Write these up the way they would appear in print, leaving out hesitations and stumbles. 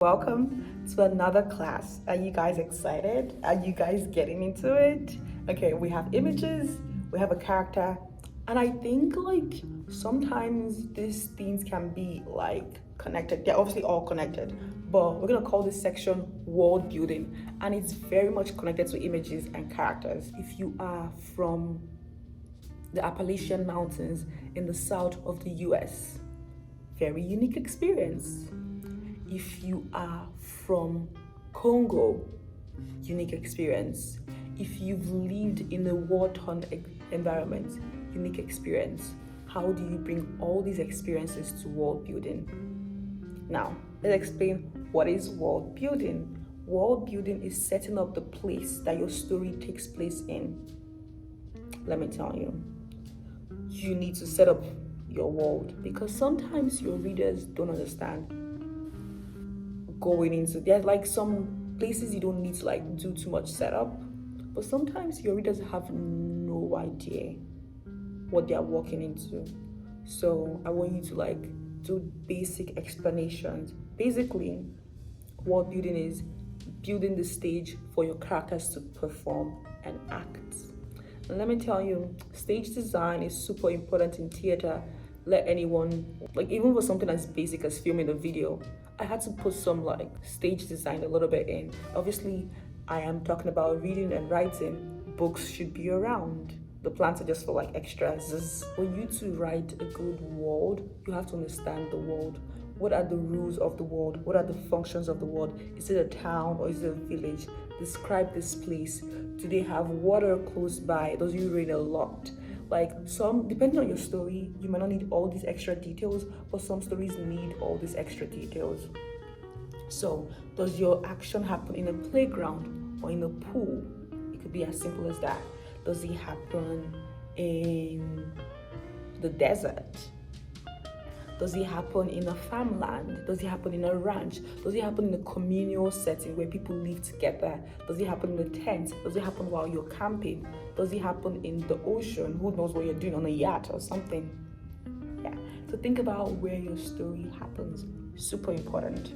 Welcome to another class. Are you guys excited? Are you guys getting into it? Okay, we have images, we have a character, and I think like sometimes these things can be like connected. They're obviously all connected, but we're gonna call this section world building, and it's very much connected to images and characters. If you are from the Appalachian Mountains in the south of the US, very unique experience. If you are from Congo, unique experience. If you've lived in a war-torn environment, unique experience. How do you bring all these experiences to world building? Now, let's explain what is world building. World building is setting up the place that your story takes place in. Let me tell you, you need to set up your world because sometimes your readers don't understand going into. There's like some places you don't need to like do too much setup, but sometimes your readers have no idea what they're walking into. So I want you to like do basic explanations. Basically, world building is building the stage for your characters to perform and act. And let me tell you, stage design is super important in theater. Let anyone, like even for something as basic as filming a video, I had to put some like stage design a little bit in. Obviously, I am talking about reading and writing. Books should be around. The plants are just for like extras. For you to write a good world, you have to understand the world. What are the rules of the world? What are the functions of the world? Is it a town or is it a village? Describe this place. Do they have water close by? Does it rain a lot? Like some, depending on your story, you might not need all these extra details, but some stories need all these extra details. So, does your action happen in a playground or in a pool? It could be as simple as that. Does it happen in the desert? Does it happen in a farmland? Does it happen in a ranch? Does it happen in a communal setting where people live together? Does it happen in a tent? Does it happen while you're camping? Does it happen in the ocean? Who knows what you're doing on a yacht or something? Yeah. So think about where your story happens. Super important.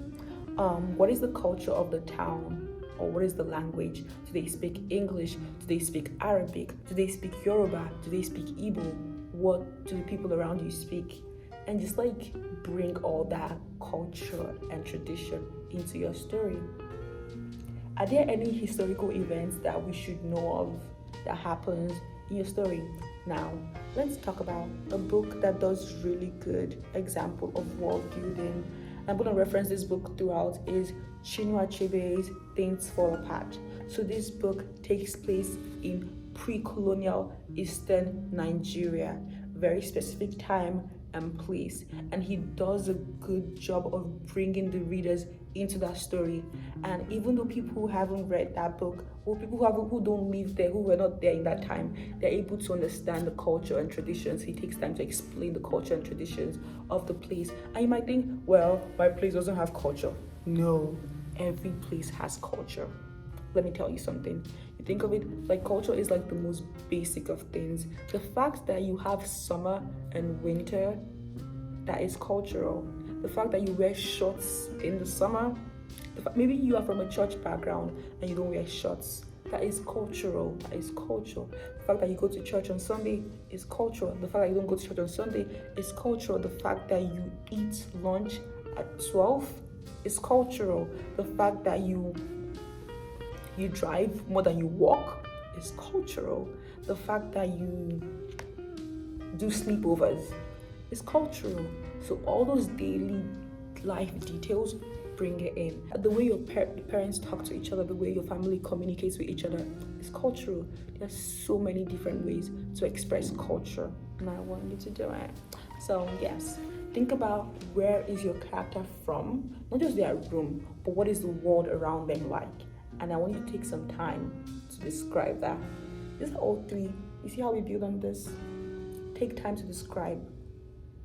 What is the culture of the town? Or what is the language? Do they speak English? Do they speak Arabic? Do they speak Yoruba? Do they speak Igbo? What do the people around you speak? And just like bring all that culture and tradition into your story. Are there any historical events that we should know of that happens in your story? Now, let's talk about a book that does really good example of world building. I'm going to reference this book throughout is Chinua Achebe's Things Fall Apart. So this book takes place in pre-colonial Eastern Nigeria, very specific time and place, and he does a good job of bringing the readers into that story. And even though people who haven't read that book, or people who don't live there, who were not there in that time, they're able to understand the culture and traditions. He takes time to explain the culture and traditions of the place. And you might think, well, my place doesn't have culture. No, every place has culture. Let me tell you something. You think of it like culture is like the most basic of things. The fact that you have summer and winter, that is cultural. The fact that you wear shorts in the summer, maybe you are from a church background and you don't wear shorts, that is cultural. That is cultural. The fact that you go to church on Sunday is cultural. The fact that you don't go to church on Sunday is cultural. The fact that you eat lunch at 12 is cultural. The fact that you drive more than you walk is cultural. The fact that you do sleepovers is cultural. So all those daily life details, bring it in. The way your parents talk to each other, the way your family communicates with each other is cultural. There's so many different ways to express culture, and I want you to do it. So yes, think about where is your character from, not just their room, but what is the world around them like. And I want you to take some time to describe that. These are all three. You see how we build on this? Take time to describe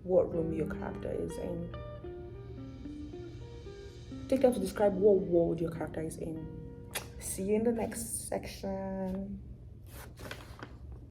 what room your character is in. Take time to describe what world your character is in. See you in the next section.